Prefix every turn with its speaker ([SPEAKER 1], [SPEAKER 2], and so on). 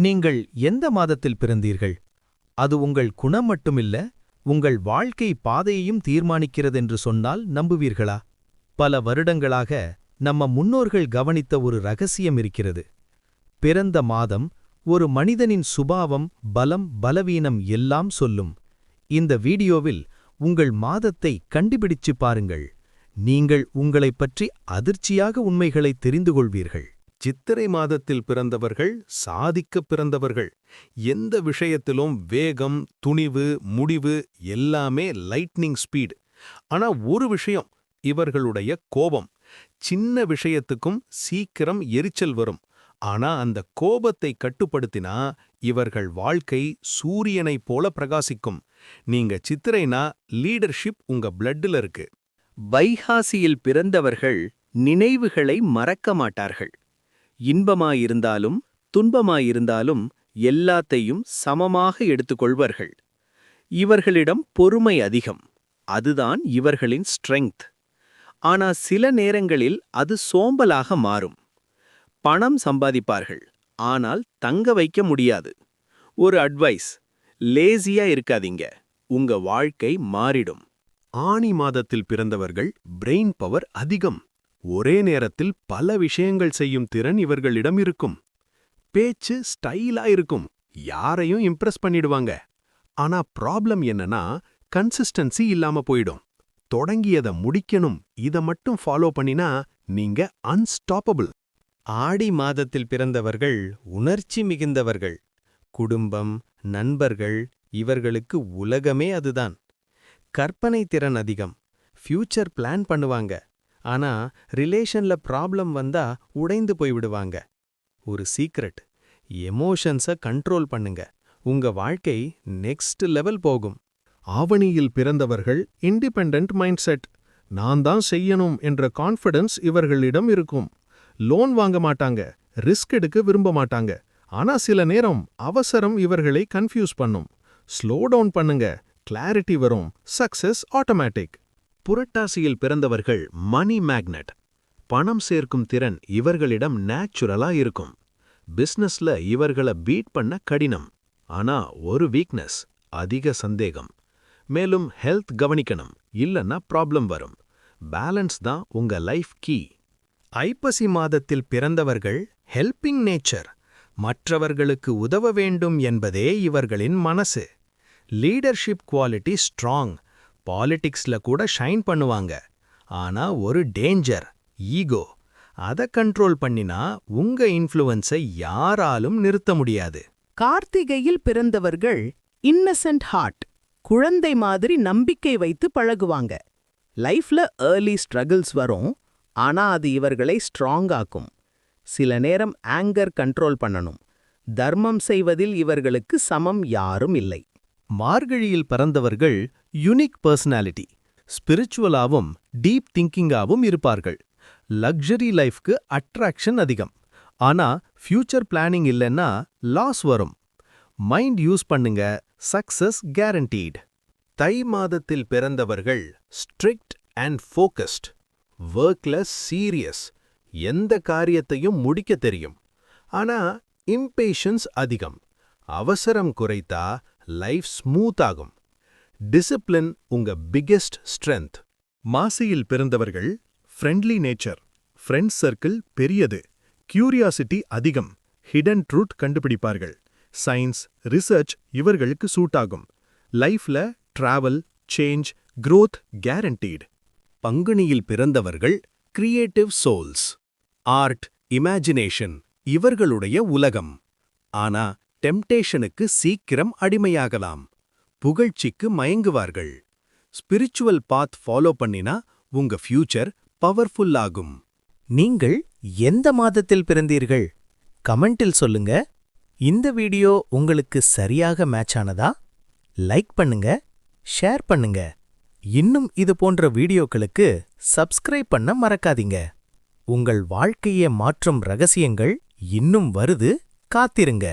[SPEAKER 1] நீங்கள் எந்த மாதத்தில் பிறந்தீர்கள்? அது உங்கள் குணம் மட்டுமில்ல, உங்கள் வாழ்க்கை பாதையையும் தீர்மானிக்கிறதென்று சொன்னால் நம்புவீர்களா? பல வருடங்களாக நம்ம முன்னோர்கள் கவனித்த ஒரு ரகசியம் இருக்கிறது. பிறந்த மாதம் ஒரு மனிதனின் சுபாவம், பலம், பலவீனம் எல்லாம் சொல்லும். இந்த வீடியோவில் உங்கள் மாதத்தை கண்டுபிடிச்சு பாருங்கள். நீங்கள் உங்களைப் பற்றி அதிர்ச்சியாக உண்மைகளை தெரிந்து கொள்வீர்கள்.
[SPEAKER 2] சித்திரை மாதத்தில் பிறந்தவர்கள் சாதிக்கப் பிறந்தவர்கள். எந்த விஷயத்திலும் வேகம், துணிவு, முடிவு எல்லாமே லைட்னிங் ஸ்பீட். ஆனா ஒரு விஷயம், இவர்களுடைய கோபம். சின்ன விஷயத்துக்கும் சீக்கிரம் எரிச்சல் வரும். ஆனா அந்த கோபத்தை கட்டுப்படுத்தினா இவர்கள் வாழ்க்கை சூரியனைப் போல பிரகாசிக்கும். நீங்க சித்திரைனா லீடர்ஷிப் உங்க பிளட்ல இருக்கு.
[SPEAKER 3] வைகாசியில் பிறந்தவர்கள் நினைவுகளை மறக்க மாட்டார்கள். இன்பமாயிருந்தாலும் துன்பமாயிருந்தாலும் எல்லாத்தையும் சமமாக எடுத்துக்கொள்வார்கள். இவர்களிடம் பொறுமை அதிகம். அதுதான் இவர்களின் ஸ்ட்ரெங்த். ஆனா சில நேரங்களில் அது சோம்பலாக மாறும். பணம் சம்பாதிப்பார்கள், ஆனால் தங்க வைக்க முடியாது. ஒரு அட்வைஸ்: லேசியா இருக்காதீங்க, உங்க வாழ்க்கை மாறிடும்.
[SPEAKER 2] ஆனி மாதத்தில் பிறந்தவர்கள் பிரெயின் பவர் அதிகம். ஒரே நேரத்தில் பல விஷயங்கள் செய்யும் திறன் இவர்களிடம் இருக்கும். பேச்சு ஸ்டைலா இருக்கும், யாரையும் இம்ப்ரெஸ் பண்ணிடுவாங்க. ஆனா ப்ராப்ளம் என்னன்னா கன்சிஸ்டன்சி இல்லாம போயிடும். தொடங்கியத முடிக்கணும், இத மட்டும் ஃபாலோ பண்ணினா நீங்க அன்ஸ்டாப்பபிள்.
[SPEAKER 1] ஆடி மாதத்தில் பிறந்தவர்கள் உணர்ச்சி மிகுந்தவர்கள். குடும்பம், நண்பர்கள் இவர்களுக்கு உலகமே அதுதான். கற்பனை திறன் அதிகம். ஃபியூச்சர் பிளான் பண்ணுவாங்க. ஆனா ரிலேஷன்ல ப்ராப்ளம் வந்தா உடைந்து போய்விடுவாங்க. ஒரு சீக்ரெட்: எமோஷன்ஸை கண்ட்ரோல் பண்ணுங்க, உங்க வாழ்க்கை நெக்ஸ்ட் லெவல் போகும்.
[SPEAKER 2] ஆவணியில் பிறந்தவர்கள் இண்டிபெண்டன்ட் மைண்ட் செட். நான் தான் செய்யணும் என்ற கான்ஃபிடன்ஸ் இவர்களிடம் இருக்கும். லோன் வாங்க மாட்டாங்க, ரிஸ்க் எடுக்க விரும்ப மாட்டாங்க. ஆனா சில நேரம் அவசரம் இவர்களை கன்ஃபியூஸ் பண்ணும். ஸ்லோ டவுன் பண்ணுங்க, கிளாரிட்டி வரும், சக்சஸ் ஆட்டோமேட்டிக். புரட்டாசியில் பிறந்தவர்கள் மணி மேக்னெட். பணம் சேர்க்கும் திறன் இவர்களிடம் நேச்சுரலா இருக்கும். பிசினஸ்ல இவர்களை பீட் பண்ண கடினம். ஆனா ஒரு வீக்னஸ்: அதிக சந்தேகம். மேலும் ஹெல்த் கவனிக்கணும், இல்லன்னா ப்ராப்ளம் வரும். பேலன்ஸ் தான் உங்க லைஃப் கீ.
[SPEAKER 1] ஐப்பசி மாதத்தில் பிறந்தவர்கள் ஹெல்பிங் நேச்சர். மற்றவர்களுக்கு உதவ வேண்டும் என்பதே இவர்களின் மனசு. Leadership quality strong. பாலிடிக்ஸ்ல கூட ஷைன் பண்ணுவாங்க. ஆனா ஒரு டேஞ்சர்: ஈகோ. அதை கண்ட்ரோல் பண்ணினா உங்க இன்ஃப்ளூயன்ஸை யாராலும் நிறுத்த முடியாது.
[SPEAKER 4] கார்த்திகையில் பிறந்தவர்கள் இன்னசென்ட் ஹார்ட். குழந்தை மாதிரி நம்பிக்கை வைத்து பழகுவாங்க. லைஃப்ல ஏர்லி ஸ்ட்ரகிள்ஸ் வரும், ஆனா அது இவர்களை ஸ்ட்ராங்காக்கும். சில நேரம் ஆங்கர் கண்ட்ரோல் பண்ணணும். தர்மம் செய்வதில் இவர்களுக்கு சமம் யாரும் இல்லை.
[SPEAKER 1] மார்கழியில் பிறந்தவர்கள் யுனிக் பர்சனாலிட்டி. ஸ்பிரிச்சுவலாவும் டீப் திங்கிங்காவும் இருப்பார்கள். லக்ஸரி லைஃப்க்கு அட்ராக்ஷன் அதிகம். ஆனா ஃபியூச்சர் பிளானிங் இல்லைன்னா லாஸ் வரும். மைண்ட் யூஸ் பண்ணுங்க, சக்சஸ் கேரண்டீட்.
[SPEAKER 2] தை மாதத்தில் பிறந்தவர்கள் ஸ்ட்ரிக்ட் அண்ட் ஃபோக்கஸ்ட். ஒர்க்ல சீரியஸ். எந்த காரியத்தையும் முடிக்க தெரியும். ஆனா இம்பேஷன்ஸ் அதிகம். அவசரம் குறைத்தா லைஃப் ஸ்மூத் ஆகும். டிசிப்ளின் உங்க பிகெஸ்ட் ஸ்ட்ரென்த். மாசியில் பிறந்தவர்கள் ஃப்ரெண்ட்லி நேச்சர். ஃப்ரெண்ட்ஸ் சர்க்கிள் பெரியது. கியூரியாசிட்டி அதிகம். ஹிடன் ட்ரூத் கண்டுபிடிப்பார்கள். சயின்ஸ், ரிசர்ச் இவர்களுக்கு சூட் ஆகும். லைஃப்ல டிராவல், சேஞ்ச், growth கேரண்டீட்.
[SPEAKER 1] பங்குனியில் பிறந்தவர்கள் கிரியேட்டிவ் சோல்ஸ். ஆர்ட், இமேஜினேஷன் இவர்களுடைய உலகம். ஆனா டெம்டேஷனுக்கு சீக்கிரம் அடிமையாகலாம். புகழ்ச்சிக்கு மயங்குவார்கள். ஸ்பிரிச்சுவல் பாத் ஃபாலோ பண்ணினா உங்க ஃபியூச்சர் பவர்ஃபுல் ஆகும். நீங்கள் எந்த மாதத்தில் பிறந்தீர்கள்? கமெண்டில் சொல்லுங்க. இந்த வீடியோ உங்களுக்கு சரியாக மேட்ச் ஆனதா? லைக் பண்ணுங்க, ஷேர் பண்ணுங்க. இன்னும் இது போன்ற வீடியோக்களுக்கு சப்ஸ்கிரைப் பண்ண மறக்காதீங்க. உங்கள் வாழ்க்கையை மாற்றும் ரகசியங்கள் இன்னும் வருது, காத்திருங்க.